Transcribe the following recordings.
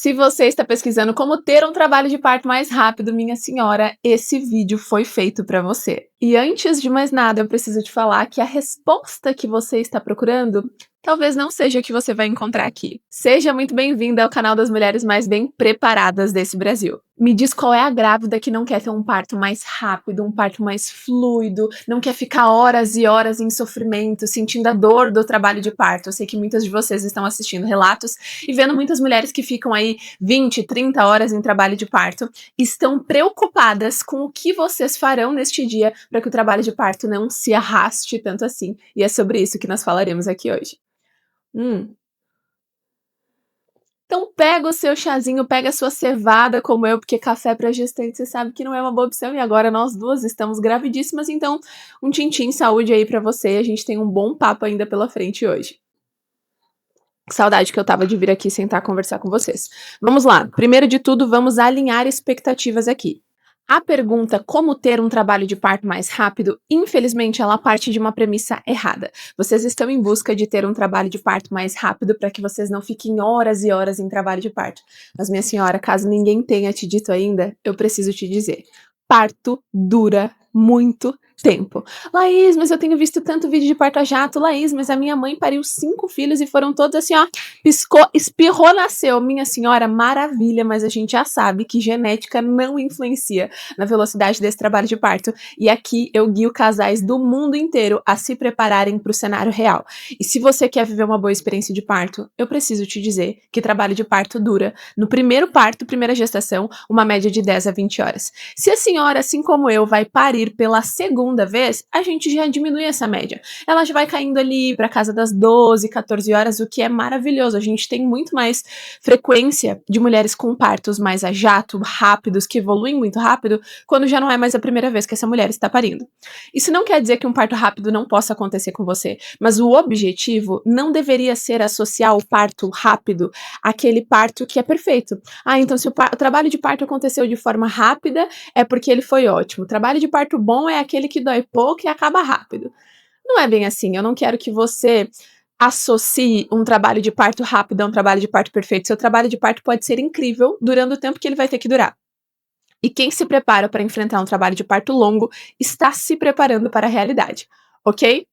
Se você está pesquisando como ter um trabalho de parto mais rápido, minha senhora, esse vídeo foi feito para você. E antes de mais nada, eu preciso te falar que a resposta que você está procurando talvez não seja a que você vai encontrar aqui. Seja muito bem-vinda ao canal das mulheres mais bem preparadas desse Brasil. Me diz qual é a grávida que não quer ter um parto mais rápido, um parto mais fluido, não quer ficar horas e horas em sofrimento, sentindo a dor do trabalho de parto. Eu sei que muitas de vocês estão assistindo relatos e vendo muitas mulheres que ficam aí 20, 30 horas em trabalho de parto, estão preocupadas com o que vocês farão neste dia para que o trabalho de parto não se arraste tanto assim. E é sobre isso que nós falaremos aqui hoje. Então pega o seu chazinho, pega a sua cevada como eu, porque café para gestante você sabe que não é uma boa opção, e agora nós duas estamos gravidíssimas, então um tintim saúde aí para você, a gente tem um bom papo ainda pela frente hoje. Saudade que eu tava de vir aqui sentar conversar com vocês. Vamos lá, primeiro de tudo vamos alinhar expectativas aqui. A pergunta como ter um trabalho de parto mais rápido, infelizmente ela parte de uma premissa errada. Vocês estão em busca de ter um trabalho de parto mais rápido para que vocês não fiquem horas e horas em trabalho de parto. Mas minha senhora, caso ninguém tenha te dito ainda, eu preciso te dizer. Parto dura muito tempo. Laís, mas eu tenho visto tanto vídeo de parto a jato. Laís, mas a minha mãe pariu 5 filhos e foram todos assim, ó, piscou, espirrou, nasceu. Minha senhora, maravilha, mas a gente já sabe que genética não influencia na velocidade desse trabalho de parto. E aqui eu guio casais do mundo inteiro a se prepararem para o cenário real. E se você quer viver uma boa experiência de parto, eu preciso te dizer que trabalho de parto dura, no primeiro parto, primeira gestação, uma média de 10 a 20 horas. Se a senhora, assim como eu, vai parir pela segunda vez, a gente já diminui essa média. Ela já vai caindo ali para casa das 12, 14 horas, o que é maravilhoso. A gente tem muito mais frequência de mulheres com partos mais a jato, rápidos, que evoluem muito rápido, quando já não é mais a primeira vez que essa mulher está parindo. Isso não quer dizer que um parto rápido não possa acontecer com você, mas o objetivo não deveria ser associar o parto rápido àquele parto que é perfeito. Ah, então se o trabalho de parto aconteceu de forma rápida, é porque ele foi ótimo. O trabalho de parto bom é aquele que dói pouco e acaba rápido. Não é bem assim. Eu não quero que você associe um trabalho de parto rápido a um trabalho de parto perfeito. Seu trabalho de parto pode ser incrível durando o tempo que ele vai ter que durar. E quem se prepara para enfrentar um trabalho de parto longo está se preparando para a realidade, ok?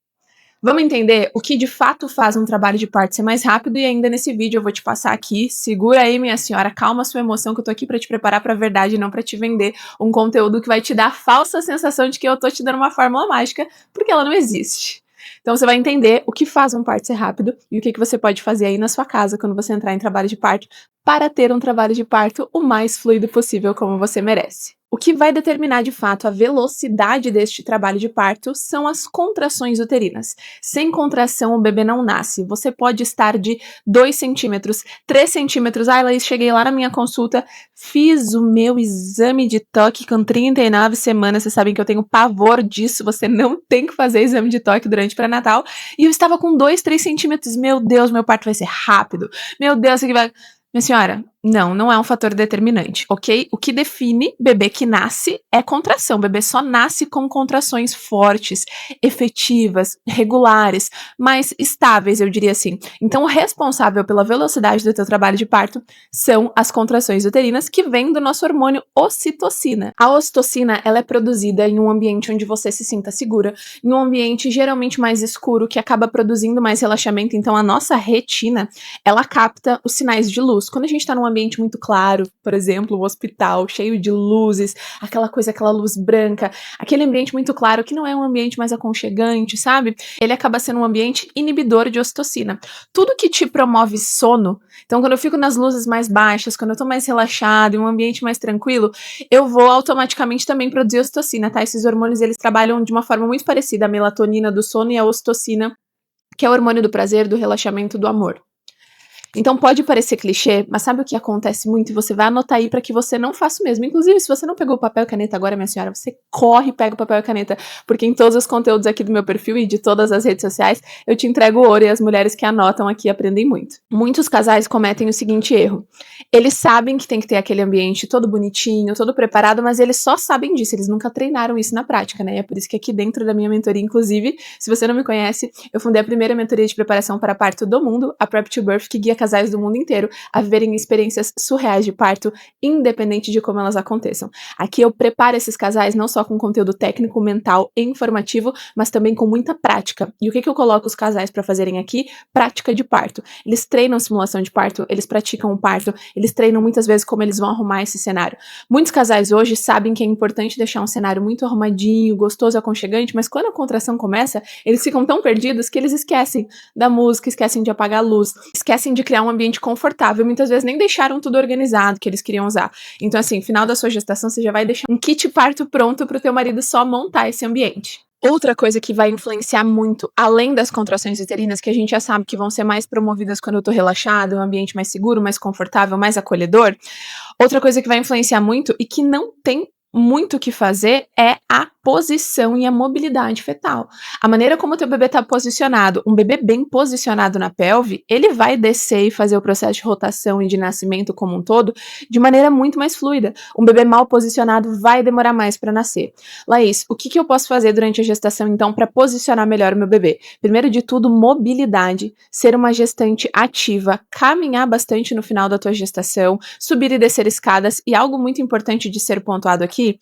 Vamos entender o que de fato faz um trabalho de parto ser mais rápido, e ainda nesse vídeo eu vou te passar aqui, segura aí minha senhora, calma a sua emoção que eu tô aqui para te preparar para a verdade e não para te vender um conteúdo que vai te dar a falsa sensação de que eu tô te dando uma fórmula mágica, porque ela não existe. Então você vai entender o que faz um parto ser rápido e o que você pode fazer aí na sua casa quando você entrar em trabalho de parto para ter um trabalho de parto o mais fluido possível como você merece. O que vai determinar de fato a velocidade deste trabalho de parto são as contrações uterinas. Sem contração o bebê não nasce. Você pode estar de 2 centímetros, 3 centímetros. Ai, Laís, cheguei lá na minha consulta, fiz o meu exame de toque com 39 semanas. Vocês sabem que eu tenho pavor disso. Você não tem que fazer exame de toque durante pré-natal. E eu estava com 2, 3 centímetros. Meu Deus, meu parto vai ser rápido. Meu Deus, isso aqui vai... Minha senhora, não é um fator determinante, ok? O que define bebê que nasce é contração. O bebê só nasce com contrações fortes, efetivas, regulares, mais estáveis, eu diria assim. Então, o responsável pela velocidade do teu trabalho de parto são as contrações uterinas, que vêm do nosso hormônio ocitocina. A ocitocina, ela é produzida em um ambiente onde você se sinta segura, em um ambiente geralmente mais escuro, que acaba produzindo mais relaxamento. Então, a nossa retina, ela capta os sinais de luz. Quando a gente tá num ambiente muito claro, por exemplo, um hospital cheio de luzes, aquela luz branca, aquele ambiente muito claro que não é um ambiente mais aconchegante, sabe? Ele acaba sendo um ambiente inibidor de ocitocina. Tudo que te promove sono, então quando eu fico nas luzes mais baixas, quando eu tô mais relaxada, em um ambiente mais tranquilo, eu vou automaticamente também produzir ocitocina, tá? Esses hormônios, eles trabalham de uma forma muito parecida, a melatonina do sono e a ocitocina, que é o hormônio do prazer, do relaxamento, do amor. Então pode parecer clichê, mas sabe o que acontece muito? E você vai anotar aí para que você não faça o mesmo. Inclusive, se você não pegou o papel e caneta agora, minha senhora, você corre e pega o papel e caneta, porque em todos os conteúdos aqui do meu perfil e de todas as redes sociais, eu te entrego ouro, e as mulheres que anotam aqui aprendem muito. Muitos casais cometem o seguinte erro. Eles sabem que tem que ter aquele ambiente todo bonitinho, todo preparado, mas eles só sabem disso, eles nunca treinaram isso na prática, né? E é por isso que aqui dentro da minha mentoria, inclusive, se você não me conhece, eu fundei a primeira mentoria de preparação para parto do mundo, a Prep to Birth, que guia casais do mundo inteiro a viverem experiências surreais de parto, independente de como elas aconteçam. Aqui eu preparo esses casais não só com conteúdo técnico, mental e informativo, mas também com muita prática. E o que eu coloco os casais para fazerem aqui? Prática de parto. Eles treinam simulação de parto, eles praticam o parto, eles treinam muitas vezes como eles vão arrumar esse cenário. Muitos casais hoje sabem que é importante deixar um cenário muito arrumadinho, gostoso, aconchegante, mas quando a contração começa, eles ficam tão perdidos que eles esquecem da música, esquecem de apagar a luz, esquecem de criar um ambiente confortável, muitas vezes nem deixaram tudo organizado que eles queriam usar. Então assim, final da sua gestação, você já vai deixar um kit parto pronto pro teu marido só montar esse ambiente. Outra coisa que vai influenciar muito, além das contrações uterinas, que a gente já sabe que vão ser mais promovidas quando eu tô relaxada, um ambiente mais seguro, mais confortável, mais acolhedor. Outra coisa que vai influenciar muito e que não tem muito o que fazer é a posição e a mobilidade fetal. A maneira como o teu bebê está posicionado, um bebê bem posicionado na pelve, ele vai descer e fazer o processo de rotação e de nascimento como um todo de maneira muito mais fluida. Um bebê mal posicionado vai demorar mais para nascer. Laís, o que eu posso fazer durante a gestação então para posicionar melhor o meu bebê? Primeiro de tudo, mobilidade, ser uma gestante ativa, caminhar bastante no final da tua gestação, subir e descer escadas, e algo muito importante de ser pontuado aqui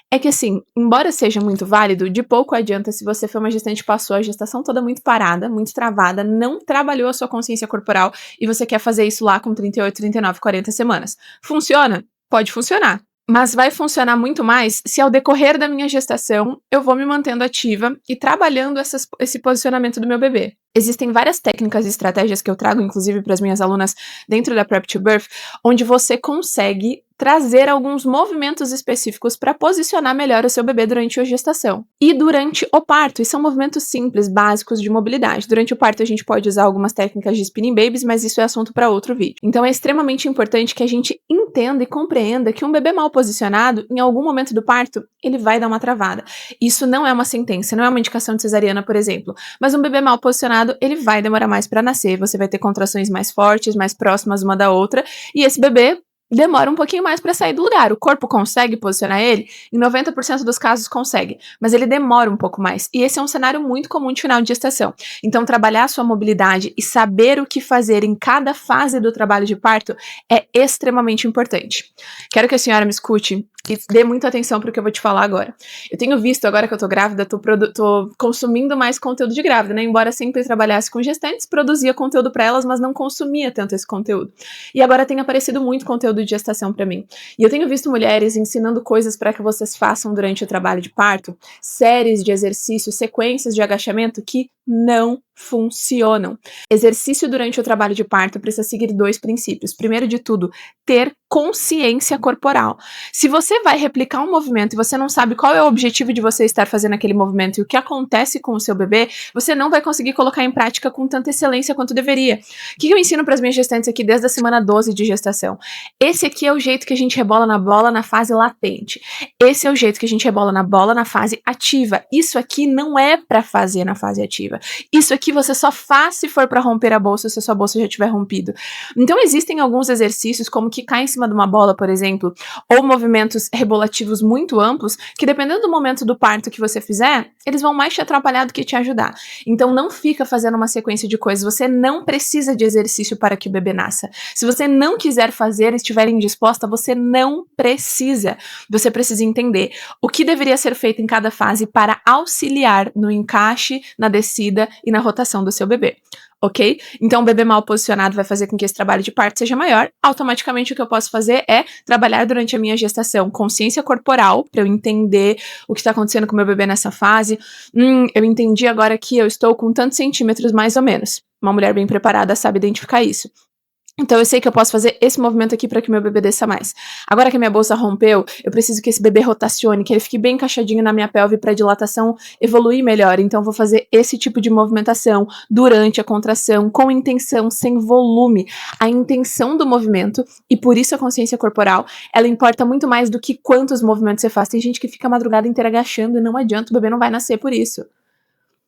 é que assim, embora seja muito válido, de pouco adianta se você foi uma gestante que passou a gestação toda muito parada, muito travada, não trabalhou a sua consciência corporal e você quer fazer isso lá com 38, 39, 40 semanas. Funciona? Pode funcionar. Mas vai funcionar muito mais se ao decorrer da minha gestação eu vou me mantendo ativa e trabalhando esse posicionamento do meu bebê. Existem várias técnicas e estratégias que eu trago, inclusive para as minhas alunas dentro da Prep to Birth, onde você consegue trazer alguns movimentos específicos para posicionar melhor o seu bebê durante a gestação. E durante o parto, e são movimentos simples, básicos de mobilidade. Durante o parto a gente pode usar algumas técnicas de spinning babies, mas isso é assunto para outro vídeo. Então é extremamente importante que a gente entenda e compreenda que um bebê mal posicionado, em algum momento do parto, ele vai dar uma travada. Isso não é uma sentença, não é uma indicação de cesariana, por exemplo. Mas um bebê mal posicionado, ele vai demorar mais para nascer, você vai ter contrações mais fortes, mais próximas uma da outra, e esse bebê demora um pouquinho mais para sair do lugar. O corpo consegue posicionar ele? Em 90% dos casos consegue, mas ele demora um pouco mais. E esse é um cenário muito comum de final de gestação. Então, trabalhar a sua mobilidade e saber o que fazer em cada fase do trabalho de parto é extremamente importante. Quero que a senhora me escute e dê muita atenção para o que eu vou te falar agora. Eu tenho visto, agora que eu tô grávida, tô consumindo mais conteúdo de grávida, né? Embora sempre trabalhasse com gestantes, produzia conteúdo para elas, mas não consumia tanto esse conteúdo. E agora tem aparecido muito conteúdo de gestação para mim. E eu tenho visto mulheres ensinando coisas para que vocês façam durante o trabalho de parto, séries de exercícios, sequências de agachamento que não funcionam. Exercício durante o trabalho de parto precisa seguir 2 princípios. Primeiro de tudo, ter consciência corporal. Se você vai replicar um movimento e você não sabe qual é o objetivo de você estar fazendo aquele movimento e o que acontece com o seu bebê, você não vai conseguir colocar em prática com tanta excelência quanto deveria. O que eu ensino para as minhas gestantes aqui desde a semana 12 de gestação? Esse aqui é o jeito que a gente rebola na bola na fase latente. Esse é o jeito que a gente rebola na bola na fase ativa. Isso aqui não é para fazer na fase ativa. Isso aqui você só faz se for para romper a bolsa, se a sua bolsa já tiver rompido. Então existem alguns exercícios, como quicar em cima de uma bola, por exemplo, ou movimentos rebolativos muito amplos, que dependendo do momento do parto que você fizer, eles vão mais te atrapalhar do que te ajudar. Então não fica fazendo uma sequência de coisas, você não precisa de exercício para que o bebê nasça. Se você não quiser fazer, estiver indisposta, você não precisa. Você precisa entender o que deveria ser feito em cada fase para auxiliar no encaixe, na descida e na rotação do seu bebê. Ok? Então, o bebê mal posicionado vai fazer com que esse trabalho de parto seja maior. Automaticamente, o que eu posso fazer é trabalhar durante a minha gestação consciência corporal, para eu entender o que está acontecendo com o meu bebê nessa fase. Eu entendi agora que eu estou com tantos centímetros, mais ou menos. Uma mulher bem preparada sabe identificar isso. Então eu sei que eu posso fazer esse movimento aqui para que meu bebê desça mais. Agora que a minha bolsa rompeu, eu preciso que esse bebê rotacione, que ele fique bem encaixadinho na minha pelve para a dilatação evoluir melhor. Então eu vou fazer esse tipo de movimentação durante a contração, com intenção, sem volume. A intenção do movimento, e por isso a consciência corporal, ela importa muito mais do que quantos movimentos você faz. Tem gente que fica a madrugada inteira agachando e não adianta, o bebê não vai nascer por isso.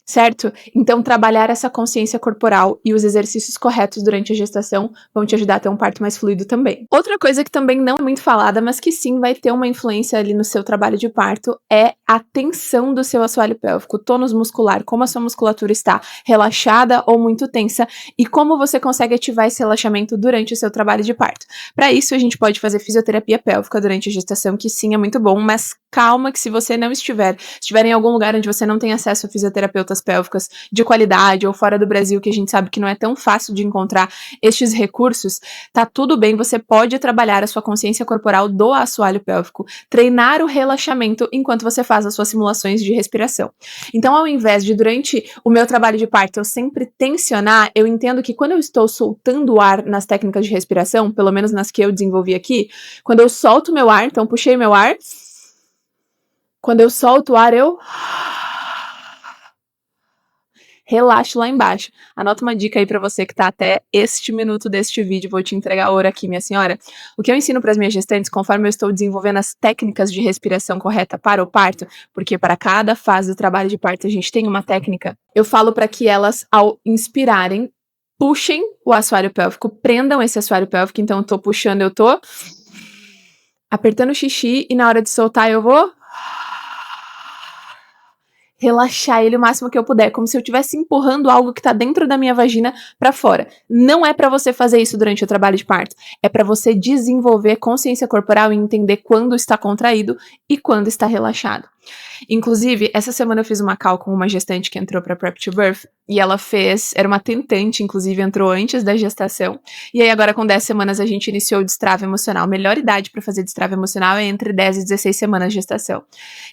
certo? Então, trabalhar essa consciência corporal e os exercícios corretos durante a gestação vão te ajudar a ter um parto mais fluido também. Outra coisa que também não é muito falada, mas que sim vai ter uma influência ali no seu trabalho de parto, é a tensão do seu assoalho pélvico, o tônus muscular, como a sua musculatura está relaxada ou muito tensa e como você consegue ativar esse relaxamento durante o seu trabalho de parto. Para isso, a gente pode fazer fisioterapia pélvica durante a gestação, que sim é muito bom, mas calma que se você não estiver em algum lugar onde você não tem acesso a fisioterapeutas pélvicas de qualidade ou fora do Brasil, que a gente sabe que não é tão fácil de encontrar estes recursos, tá tudo bem, você pode trabalhar a sua consciência corporal do assoalho pélvico, treinar o relaxamento enquanto você faz as suas simulações de respiração. Então, ao invés de durante o meu trabalho de parto eu sempre tensionar, eu entendo que quando eu estou soltando o ar nas técnicas de respiração, pelo menos nas que eu desenvolvi aqui, quando eu solto meu ar, então puxei meu ar, quando eu solto o ar, eu relaxo lá embaixo. Anota uma dica aí pra você que tá até este minuto deste vídeo, vou te entregar ouro aqui, minha senhora. O que eu ensino pras minhas gestantes, conforme eu estou desenvolvendo as técnicas de respiração correta para o parto, porque para cada fase do trabalho de parto a gente tem uma técnica, eu falo pra que elas, ao inspirarem, puxem o assoalho pélvico, prendam esse assoalho pélvico, então eu tô puxando, eu tô apertando o xixi e na hora de soltar eu vou relaxar ele o máximo que eu puder, como se eu estivesse empurrando algo que tá dentro da minha vagina pra fora. Não é pra você fazer isso durante o trabalho de parto, é pra você desenvolver consciência corporal e entender quando está contraído e quando está relaxado. Inclusive, essa semana eu fiz uma call com uma gestante que entrou pra Prep to Birth e ela era uma tentante, inclusive entrou antes da gestação. E aí agora com 10 semanas a gente iniciou o destrave emocional. A melhor idade pra fazer destrave emocional é entre 10 e 16 semanas de gestação.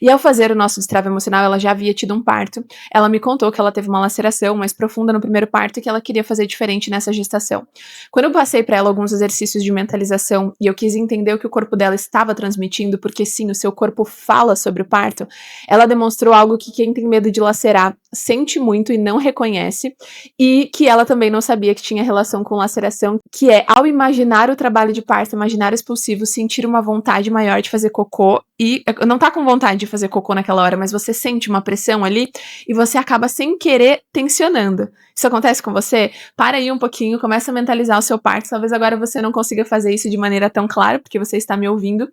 E ao fazer o nosso destrave emocional, ela já havia tido um parto. Ela me contou que ela teve uma laceração mais profunda no primeiro parto e que ela queria fazer diferente nessa gestação. Quando eu passei pra ela alguns exercícios de mentalização e eu quis entender o que o corpo dela estava transmitindo, porque sim, o seu corpo fala sobre o parto, ela demonstrou algo que quem tem medo de lacerar sente muito e não reconhece, e que ela também não sabia que tinha relação com laceração, que é, ao imaginar o trabalho de parto, imaginar o expulsivo, sentir uma vontade maior de fazer cocô, e não tá com vontade de fazer cocô naquela hora, mas você sente uma pressão ali, e você acaba sem querer tensionando. Isso acontece com você? Para aí um pouquinho, começa a mentalizar o seu parto, talvez agora você não consiga fazer isso de maneira tão clara, porque você está me ouvindo,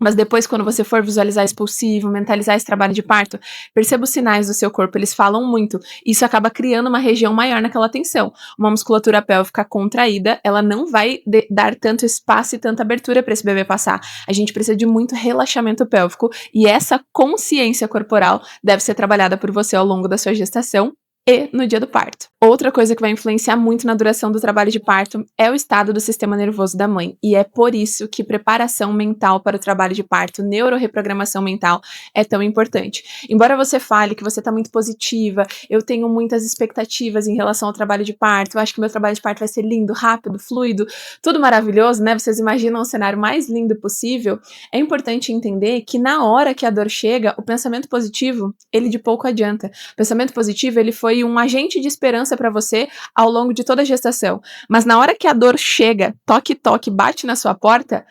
mas depois, quando você for visualizar expulsivo, mentalizar esse trabalho de parto, perceba os sinais do seu corpo, eles falam muito. Isso acaba criando uma região maior naquela tensão. Uma musculatura pélvica contraída, ela não vai dar tanto espaço e tanta abertura para esse bebê passar. A gente precisa de muito relaxamento pélvico e essa consciência corporal deve ser trabalhada por você ao longo da sua gestação e no dia do parto. Outra coisa que vai influenciar muito na duração do trabalho de parto é o estado do sistema nervoso da mãe, e é por isso que preparação mental para o trabalho de parto, neuroreprogramação mental, é tão importante. Embora você fale que você está muito positiva, eu tenho muitas expectativas em relação ao trabalho de parto, eu acho que meu trabalho de parto vai ser lindo, rápido, fluido, tudo maravilhoso, né? Vocês imaginam o cenário mais lindo possível? É importante entender que na hora que a dor chega, o pensamento positivo, ele de pouco adianta. O pensamento positivo, ele foi um agente de esperança para você ao longo de toda a gestação. Mas na hora que a dor chega, toque, bate na sua porta,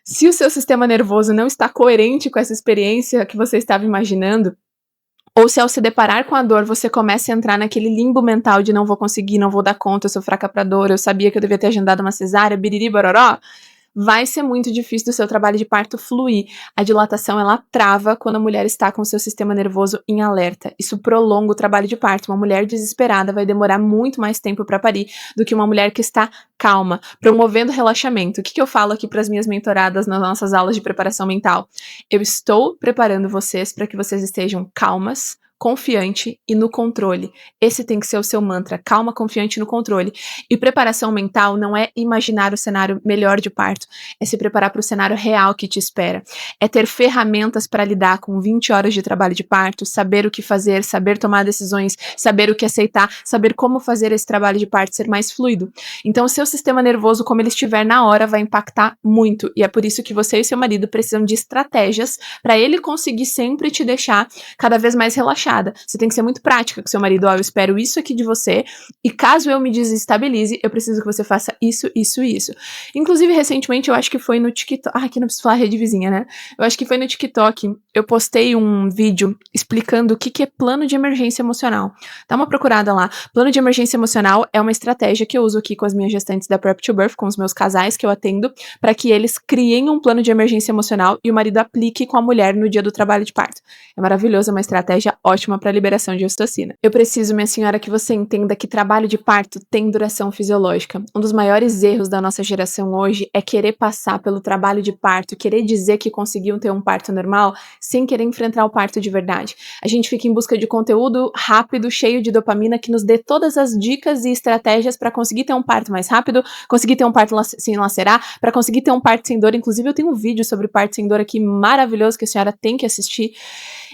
se o seu sistema nervoso não está coerente com essa experiência que você estava imaginando, ou se ao se deparar com a dor, você começa a entrar naquele limbo mental de não vou conseguir, não vou dar conta, eu sou fraca pra dor, eu sabia que eu devia ter agendado uma cesárea, biriri, bororó, vai ser muito difícil do seu trabalho de parto fluir. A dilatação, ela trava quando a mulher está com o seu sistema nervoso em alerta. Isso prolonga o trabalho de parto. Uma mulher desesperada vai demorar muito mais tempo para parir do que uma mulher que está calma, promovendo relaxamento. O que eu falo aqui para as minhas mentoradas nas nossas aulas de preparação mental? Eu estou preparando vocês para que vocês estejam calmas, confiante e no controle. Esse tem que ser o seu mantra, calma, confiante no controle. E preparação mental não é imaginar o cenário melhor de parto, é se preparar para o cenário real que te espera. É ter ferramentas para lidar com 20 horas de trabalho de parto, saber o que fazer, saber tomar decisões, saber o que aceitar, saber como fazer esse trabalho de parto ser mais fluido. Então o seu sistema nervoso, como ele estiver na hora, vai impactar muito. E é por isso que você e seu marido precisam de estratégias para ele conseguir sempre te deixar cada vez mais relaxado relaxada. Você tem que ser muito prática com seu marido. Ó, eu espero isso aqui de você, e caso eu me desestabilize, eu preciso que você faça isso, isso e isso. Inclusive, recentemente, eu acho que foi no TikTok. Ah, aqui não preciso falar rede vizinha, né? Eu acho que foi no TikTok. Eu postei um vídeo explicando o que é plano de emergência emocional. Dá uma procurada lá. Plano de emergência emocional é uma estratégia que eu uso aqui com as minhas gestantes da Prep to Birth, com os meus casais que eu atendo, para que eles criem um plano de emergência emocional e o marido aplique com a mulher no dia do trabalho de parto. É maravilhoso, é uma estratégia ótima para liberação de ocitocina. Eu preciso, minha senhora, que você entenda que trabalho de parto tem duração fisiológica. Um dos maiores erros da nossa geração hoje é querer passar pelo trabalho de parto, querer dizer que conseguiam ter um parto normal, sem querer enfrentar o parto de verdade. A gente fica em busca de conteúdo rápido, cheio de dopamina, que nos dê todas as dicas e estratégias para conseguir ter um parto mais rápido, conseguir ter um parto sem lacerar, para conseguir ter um parto sem dor. Inclusive, eu tenho um vídeo sobre parto sem dor aqui maravilhoso que a senhora tem que assistir.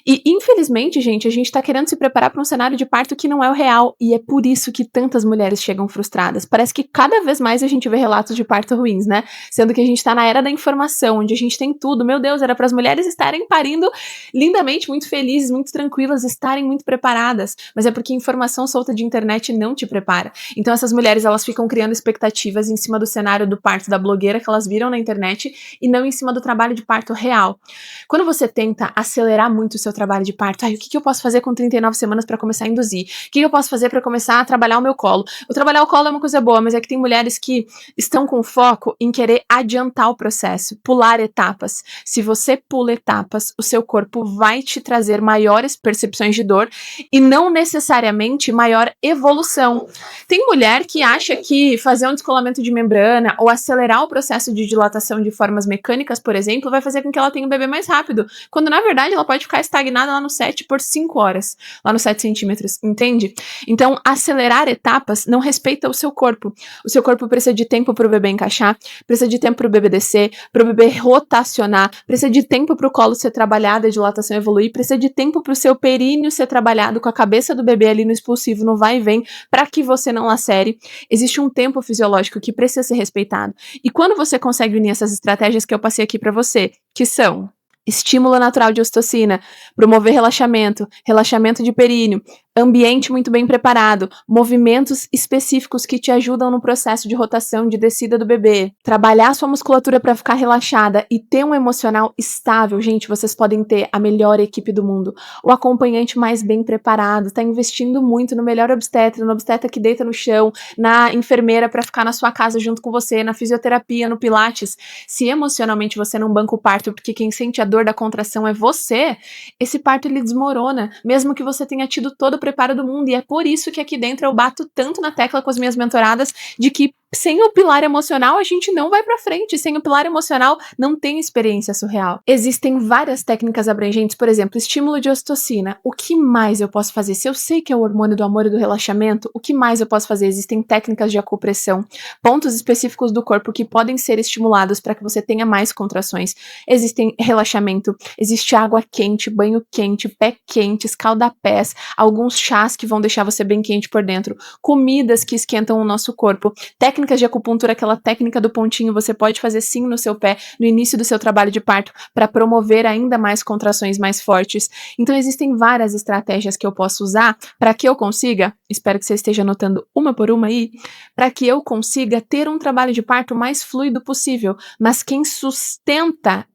E, infelizmente, gente, a gente tá querendo se preparar para um cenário de parto que não é o real, e é por isso que tantas mulheres chegam frustradas. Parece que cada vez mais a gente vê relatos de parto ruins, né? Sendo que a gente tá na era da informação, onde a gente tem tudo. Meu Deus, era para as mulheres estarem parindo lindamente, muito felizes, muito tranquilas, estarem muito preparadas. Mas é porque informação solta de internet não te prepara. Então essas mulheres, elas ficam criando expectativas em cima do cenário do parto da blogueira que elas viram na internet e não em cima do trabalho de parto real. Quando você tenta acelerar muito o seu trabalho de parto, o que eu posso fazer com 39 semanas para começar a induzir? O que eu posso fazer para começar a trabalhar o meu colo? O trabalhar o colo é uma coisa boa, mas é que tem mulheres que estão com foco em querer adiantar o processo, pular etapas. Se você pula etapas, o seu corpo vai te trazer maiores percepções de dor e não necessariamente maior evolução. Tem mulher que acha que fazer um descolamento de membrana ou acelerar o processo de dilatação de formas mecânicas, por exemplo, vai fazer com que ela tenha um bebê mais rápido, quando na verdade ela pode ficar estagnada lá no 7 por 5 horas, lá nos 7 centímetros, entende? Então, acelerar etapas não respeita o seu corpo. O seu corpo precisa de tempo para o bebê encaixar, precisa de tempo para o bebê descer, para o bebê rotacionar, precisa de tempo para o colo ser trabalhado, a dilatação evoluir, precisa de tempo para o seu períneo ser trabalhado com a cabeça do bebê ali no expulsivo, no vai e vem, para que você não lacere. Existe um tempo fisiológico que precisa ser respeitado. E quando você consegue unir essas estratégias que eu passei aqui para você, que são estímulo natural de ocitocina, promover relaxamento, relaxamento de períneo, ambiente muito bem preparado, movimentos específicos que te ajudam no processo de rotação, de descida do bebê, trabalhar sua musculatura para ficar relaxada e ter um emocional estável. Gente, vocês podem ter a melhor equipe do mundo, o acompanhante mais bem preparado, tá investindo muito no melhor obstetra, no obstetra que deita no chão, na enfermeira para ficar na sua casa junto com você, na fisioterapia, no pilates. Se emocionalmente você não banca o parto, porque quem sente a dor da contração é você, esse parto ele desmorona, mesmo que você tenha tido todo o preparo do mundo, e é por isso que aqui dentro eu bato tanto na tecla com as minhas mentoradas de que sem o pilar emocional a gente não vai pra frente, sem o pilar emocional não tem experiência surreal. Existem várias técnicas abrangentes, por exemplo, estímulo de ocitocina. O que mais eu posso fazer? Se eu sei que é o hormônio do amor e do relaxamento, o que mais eu posso fazer? Existem técnicas de acupressão, pontos específicos do corpo que podem ser estimulados para que você tenha mais contrações. Existem relaxamento, existe água quente, banho quente, pé quente, escalda-pés, alguns chás que vão deixar você bem quente por dentro, comidas que esquentam o nosso corpo, técnicas de acupuntura, aquela técnica do pontinho, você pode fazer sim no seu pé, no início do seu trabalho de parto, para promover ainda mais contrações mais fortes. Então existem várias estratégias que eu posso usar para que eu consiga, espero que você esteja anotando uma por uma aí, para que eu consiga ter um trabalho de parto mais fluido possível, mas quem sustenta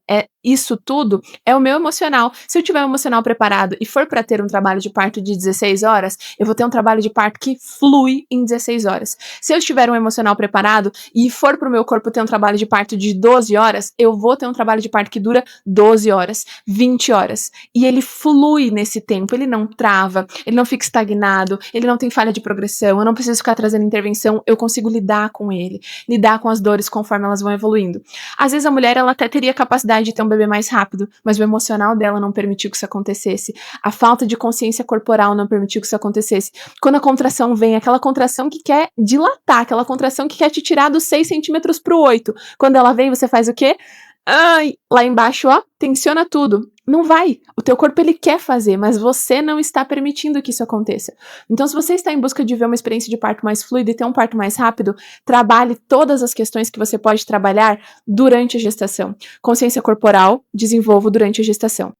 isso tudo é o meu emocional. Se eu tiver o emocional preparado e for para ter um trabalho de parto de 16 horas, eu vou ter um trabalho de parto que flui em 16 horas. Se eu tiver um emocional preparado e for pro meu corpo ter um trabalho de parto de 12 horas, eu vou ter um trabalho de parto que dura 12 horas, 20 horas. E ele flui nesse tempo, ele não trava, ele não fica estagnado, ele não tem falha de progressão, eu não preciso ficar trazendo intervenção, eu consigo lidar com ele, lidar com as dores conforme elas vão evoluindo. Às vezes a mulher, ela até teria capacidade de ter um bebê mais rápido, mas o emocional dela não permitiu que isso acontecesse. A falta de consciência corporal não permitiu que isso acontecesse. Quando a contração vem, aquela contração que quer dilatar, aquela contração que quer te tirar dos 6 centímetros pro 8. Quando ela vem, você faz o quê? Ai, lá embaixo, ó, tensiona tudo. Não vai. O teu corpo, ele quer fazer, mas você não está permitindo que isso aconteça. Então, se você está em busca de ver uma experiência de parto mais fluida e ter um parto mais rápido, trabalhe todas as questões que você pode trabalhar durante a gestação. Consciência corporal, desenvolvo durante a gestação.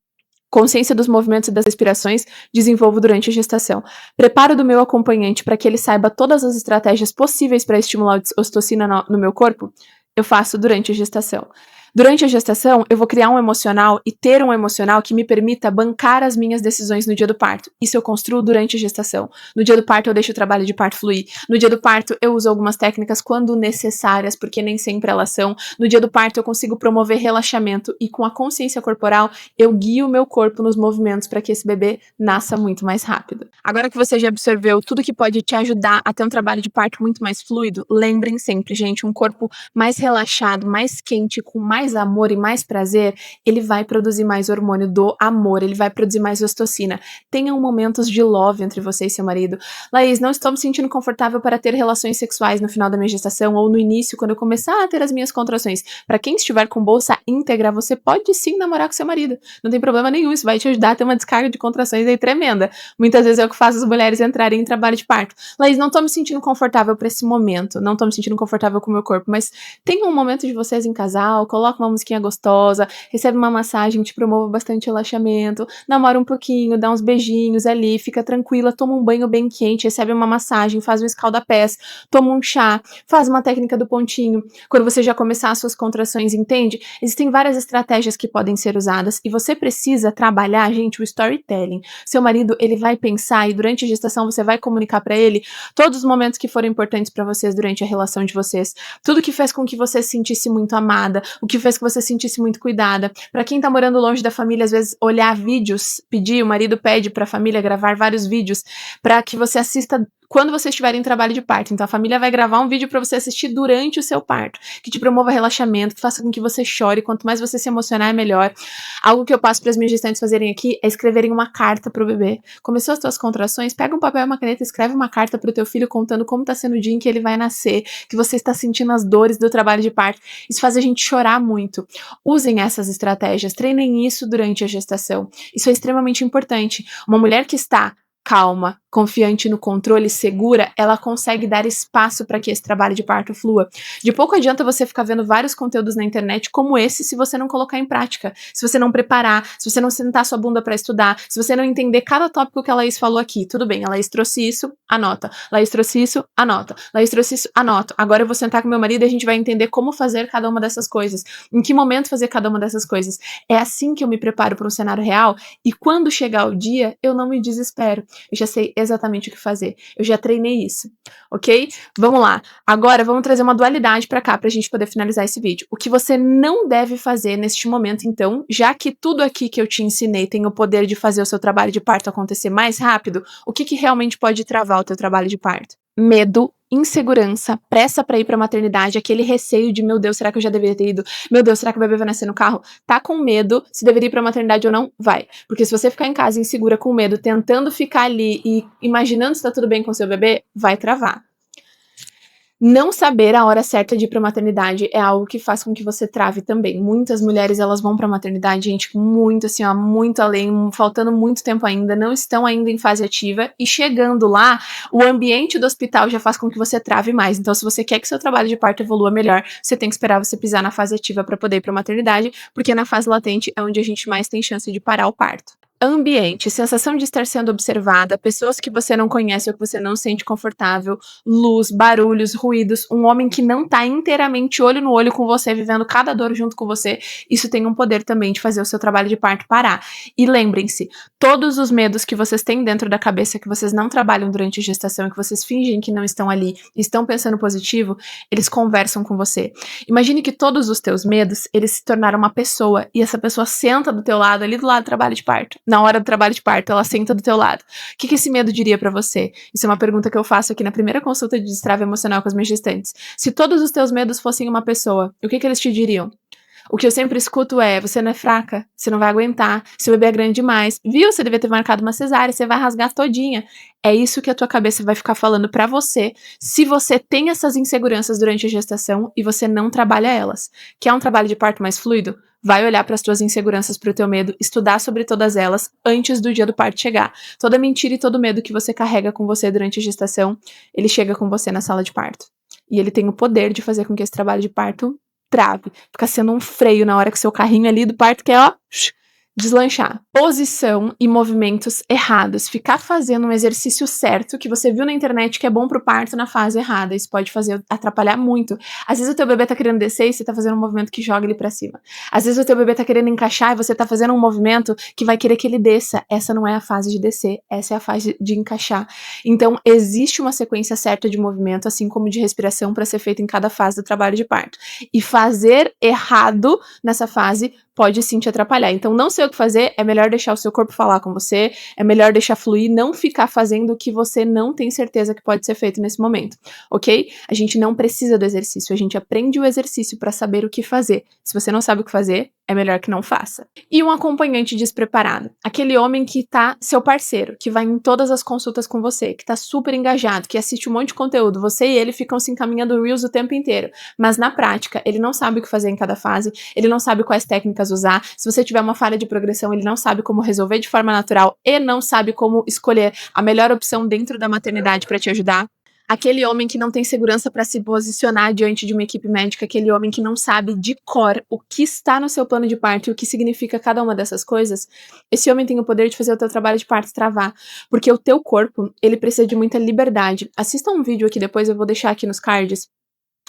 Consciência dos movimentos e das respirações, desenvolvo durante a gestação. Preparo do meu acompanhante para que ele saiba todas as estratégias possíveis para estimular a ocitocina no meu corpo, eu faço durante a gestação. Durante a gestação, eu vou criar um emocional e ter um emocional que me permita bancar as minhas decisões no dia do parto. Isso eu construo durante a gestação. No dia do parto, eu deixo o trabalho de parto fluir. No dia do parto, eu uso algumas técnicas quando necessárias, porque nem sempre elas são. No dia do parto, eu consigo promover relaxamento e com a consciência corporal, eu guio o meu corpo nos movimentos para que esse bebê nasça muito mais rápido. Agora que você já absorveu tudo que pode te ajudar a ter um trabalho de parto muito mais fluido, lembrem sempre, gente, um corpo mais relaxado, mais quente, com mais amor e mais prazer, ele vai produzir mais hormônio do amor, ele vai produzir mais ocitocina. Tenham momentos de love entre você e seu marido. Laís, não estou me sentindo confortável para ter relações sexuais no final da minha gestação ou no início, quando eu começar a ter as minhas contrações. Para quem estiver com bolsa íntegra, você pode sim namorar com seu marido. Não tem problema nenhum, isso vai te ajudar a ter uma descarga de contrações aí tremenda. Muitas vezes é o que faz as mulheres entrarem em trabalho de parto. Laís, não tô me sentindo confortável para esse momento, não tô me sentindo confortável com o meu corpo, mas tenha um momento de vocês em casal, coloca uma musiquinha gostosa, recebe uma massagem que te promova bastante relaxamento, namora um pouquinho, dá uns beijinhos ali, fica tranquila, toma um banho bem quente, recebe uma massagem, faz um escalda-pés, toma um chá, faz uma técnica do pontinho. Quando você já começar as suas contrações, entende? Existem várias estratégias que podem ser usadas e você precisa trabalhar, gente, o storytelling. Seu marido, ele vai pensar e durante a gestação você vai comunicar pra ele todos os momentos que foram importantes pra vocês durante a relação de vocês. Tudo que fez com que você se sentisse muito amada, o que fez que você se sentisse muito cuidada. Pra quem tá morando longe da família, às vezes olhar vídeos, o marido pede pra família gravar vários vídeos pra que você assista quando você estiver em trabalho de parto. Então a família vai gravar um vídeo pra você assistir durante o seu parto, que te promova relaxamento, que faça com que você chore, quanto mais você se emocionar é melhor. Algo que eu passo para as minhas gestantes fazerem aqui é escreverem uma carta pro bebê. Começou as tuas contrações, pega um papel e uma caneta e escreve uma carta pro teu filho contando como tá sendo o dia em que ele vai nascer, que você está sentindo as dores do trabalho de parto. Isso faz a gente chorar muito. Usem essas estratégias, treinem isso durante a gestação. Isso é extremamente importante. Uma mulher que está calma, confiante no controle, segura, ela consegue dar espaço para que esse trabalho de parto flua. De pouco adianta você ficar vendo vários conteúdos na internet como esse se você não colocar em prática, se você não preparar, se você não sentar sua bunda para estudar, se você não entender cada tópico que a Laís falou aqui. Tudo bem, a Laís trouxe isso, anota. Laís trouxe isso, anota. Laís trouxe isso, anota. Agora eu vou sentar com meu marido e a gente vai entender como fazer cada uma dessas coisas, em que momento fazer cada uma dessas coisas. É assim que eu me preparo para um cenário real e quando chegar o dia, eu não me desespero. Eu já sei exatamente o que fazer. Eu já treinei isso, ok? Vamos lá. Agora vamos trazer uma dualidade pra cá pra gente poder finalizar esse vídeo. O que você não deve fazer neste momento, então, já que tudo aqui que eu te ensinei tem o poder de fazer o seu trabalho de parto acontecer mais rápido, o que realmente pode travar o teu trabalho de parto? Medo, insegurança, pressa pra ir pra maternidade, aquele receio de, meu Deus, será que eu já deveria ter ido? Meu Deus, será que o bebê vai nascer no carro? Tá com medo, se deveria ir pra maternidade ou não? Vai. Porque se você ficar em casa insegura, com medo, tentando ficar ali e imaginando se tá tudo bem com seu bebê, vai travar. Não saber a hora certa de ir pra maternidade é algo que faz com que você trave também. Muitas mulheres, elas vão pra maternidade, gente, muito assim, ó, muito além, faltando muito tempo ainda, não estão ainda em fase ativa, e chegando lá, o ambiente do hospital já faz com que você trave mais. Então, se você quer que seu trabalho de parto evolua melhor, você tem que esperar você pisar na fase ativa pra poder ir pra maternidade, porque na fase latente é onde a gente mais tem chance de parar o parto. Ambiente, sensação de estar sendo observada, pessoas que você não conhece ou que você não sente confortável, luz, barulhos, ruídos, um homem que não tá inteiramente olho no olho com você, vivendo cada dor junto com você, isso tem um poder também de fazer o seu trabalho de parto parar. E lembrem-se, todos os medos que vocês têm dentro da cabeça, que vocês não trabalham durante a gestação e que vocês fingem que não estão ali, estão pensando positivo, eles conversam com você. Imagine que todos os teus medos, eles se tornaram uma pessoa, e essa pessoa senta do teu lado, ali do lado do trabalho de parto. Na hora do trabalho de parto, ela senta do teu lado. O que esse medo diria pra você? Isso é uma pergunta que eu faço aqui na primeira consulta de destrave emocional com as minhas gestantes. Se todos os teus medos fossem uma pessoa, o que eles te diriam? O que eu sempre escuto é, você não é fraca, você não vai aguentar, seu bebê é grande demais, viu? Você devia ter marcado uma cesárea, você vai rasgar todinha. É isso que a tua cabeça vai ficar falando pra você, se você tem essas inseguranças durante a gestação e você não trabalha elas. Quer um trabalho de parto mais fluido? Vai olhar para as tuas inseguranças, para o teu medo, estudar sobre todas elas antes do dia do parto chegar. Toda mentira e todo medo que você carrega com você durante a gestação, ele chega com você na sala de parto. E ele tem o poder de fazer com que esse trabalho de parto trave. Fica sendo um freio na hora que seu carrinho ali do parto quer, ó, Deslanchar. Posição e movimentos errados. Ficar fazendo um exercício certo que você viu na internet que é bom pro parto na fase errada. Isso pode atrapalhar muito. Às vezes o teu bebê tá querendo descer e você tá fazendo um movimento que joga ele pra cima. Às vezes o teu bebê tá querendo encaixar e você tá fazendo um movimento que vai querer que ele desça. Essa não é a fase de descer, essa é a fase de encaixar. Então, existe uma sequência certa de movimento, assim como de respiração, para ser feita em cada fase do trabalho de parto. E fazer errado nessa fase pode sim te atrapalhar. Então, não sei o que fazer, é melhor deixar o seu corpo falar com você, é melhor deixar fluir, não ficar fazendo o que você não tem certeza que pode ser feito nesse momento, ok? A gente não precisa do exercício, a gente aprende o exercício para saber o que fazer. Se você não sabe o que fazer, é melhor que não faça. E um acompanhante despreparado, aquele homem que tá seu parceiro, que vai em todas as consultas com você, que tá super engajado, que assiste um monte de conteúdo, você e ele ficam se encaminhando reels o tempo inteiro, mas na prática, ele não sabe o que fazer em cada fase, ele não sabe quais técnicas usar, se você tiver uma falha de progressão, ele não sabe como resolver de forma natural e não sabe como escolher a melhor opção dentro da maternidade para te ajudar. Aquele homem que não tem segurança para se posicionar diante de uma equipe médica, aquele homem que não sabe de cor o que está no seu plano de parto e o que significa cada uma dessas coisas, esse homem tem o poder de fazer o teu trabalho de parto travar, porque o teu corpo, ele precisa de muita liberdade. Assista um vídeo aqui depois, eu vou deixar aqui nos cards,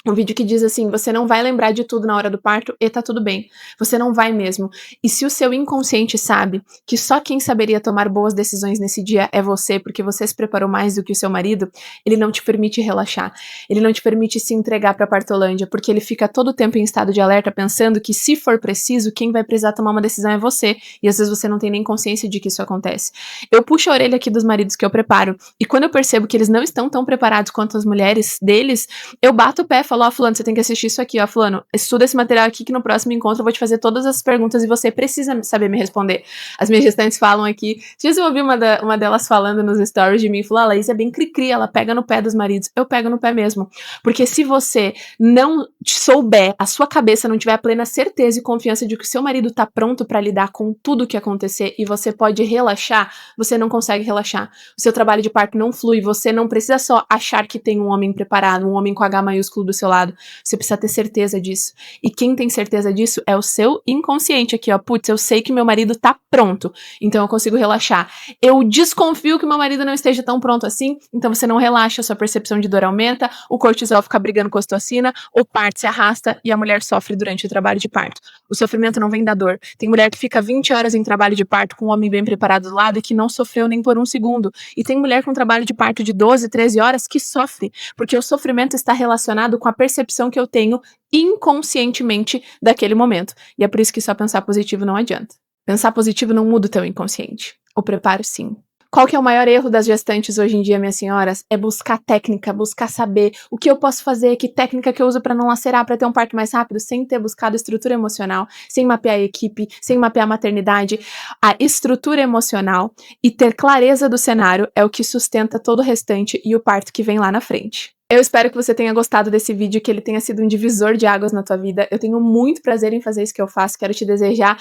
um vídeo que diz assim, você não vai lembrar de tudo na hora do parto e tá tudo bem. Você não vai mesmo. E se o seu inconsciente sabe que só quem saberia tomar boas decisões nesse dia é você, porque você se preparou mais do que o seu marido, ele não te permite relaxar. Ele não te permite se entregar pra partolândia, porque ele fica todo o tempo em estado de alerta pensando que se for preciso, quem vai precisar tomar uma decisão é você. E às vezes você não tem nem consciência de que isso acontece. Eu puxo a orelha aqui dos maridos que eu preparo, e quando eu percebo que eles não estão tão preparados quanto as mulheres deles, eu bato o pé, falo, ó, fulano, você tem que assistir isso aqui, ó, fulano, estuda esse material aqui que no próximo encontro eu vou te fazer todas as perguntas e você precisa saber me responder. As minhas gestantes falam aqui, dias eu ouvi uma delas falando nos stories de mim, falou, a Laís é bem cri-cri, ela pega no pé dos maridos. Eu pego no pé mesmo, porque se você não souber, a sua cabeça não tiver a plena certeza e confiança de que o seu marido tá pronto pra lidar com tudo que acontecer e você pode relaxar, você não consegue relaxar. O seu trabalho de parto não flui, você não precisa só achar que tem um homem preparado, um homem com H maiúsculo do seu lado, você precisa ter certeza disso. E quem tem certeza disso é o seu inconsciente aqui, ó. Putz, eu sei que meu marido tá pronto, então eu consigo relaxar. Eu desconfio que meu marido não esteja tão pronto assim, então você não relaxa, a sua percepção de dor aumenta, o cortisol fica brigando com a ocitocina, o parto se arrasta e a mulher sofre durante o trabalho de parto. O sofrimento não vem da dor. Tem mulher que fica 20 horas em trabalho de parto com um homem bem preparado do lado e que não sofreu nem por um segundo. E tem mulher com trabalho de parto de 12, 13 horas que sofre, porque o sofrimento está relacionado com a percepção que eu tenho inconscientemente daquele momento. E é por isso que só pensar positivo não adianta. Pensar positivo não muda o teu inconsciente. O preparo, sim. Qual que é o maior erro das gestantes hoje em dia, minhas senhoras? É buscar técnica, buscar saber o que eu posso fazer, que técnica que eu uso para não lacerar, para ter um parto mais rápido, sem ter buscado estrutura emocional, sem mapear a equipe, sem mapear a maternidade. A estrutura emocional e ter clareza do cenário é o que sustenta todo o restante e o parto que vem lá na frente. Eu espero que você tenha gostado desse vídeo, que ele tenha sido um divisor de águas na tua vida. Eu tenho muito prazer em fazer isso que eu faço. Quero te desejar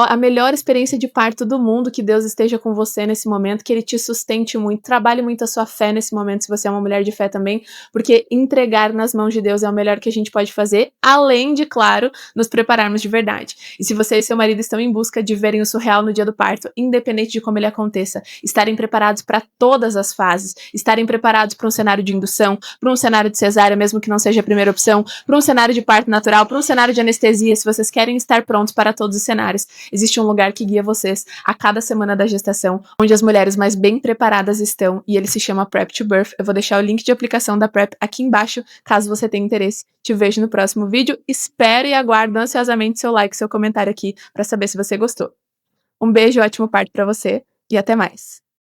a melhor experiência de parto do mundo, que Deus esteja com você nesse momento, que Ele te sustente muito, trabalhe muito a sua fé nesse momento, se você é uma mulher de fé também, porque entregar nas mãos de Deus é o melhor que a gente pode fazer, além de, claro, nos prepararmos de verdade. E se você e seu marido estão em busca de verem o surreal no dia do parto, independente de como ele aconteça, estarem preparados para todas as fases, estarem preparados para um cenário de indução, para um cenário de cesárea, mesmo que não seja a primeira opção, para um cenário de parto natural, para um cenário de anestesia, se vocês querem estar prontos para todos os cenários, existe um lugar que guia vocês a cada semana da gestação, onde as mulheres mais bem preparadas estão, e ele se chama Prep to Birth. Eu vou deixar o link de aplicação da Prep aqui embaixo, caso você tenha interesse. Te vejo no próximo vídeo, espero e aguardo ansiosamente seu like, seu comentário aqui, para saber se você gostou. Um beijo, ótimo parto para você, e até mais!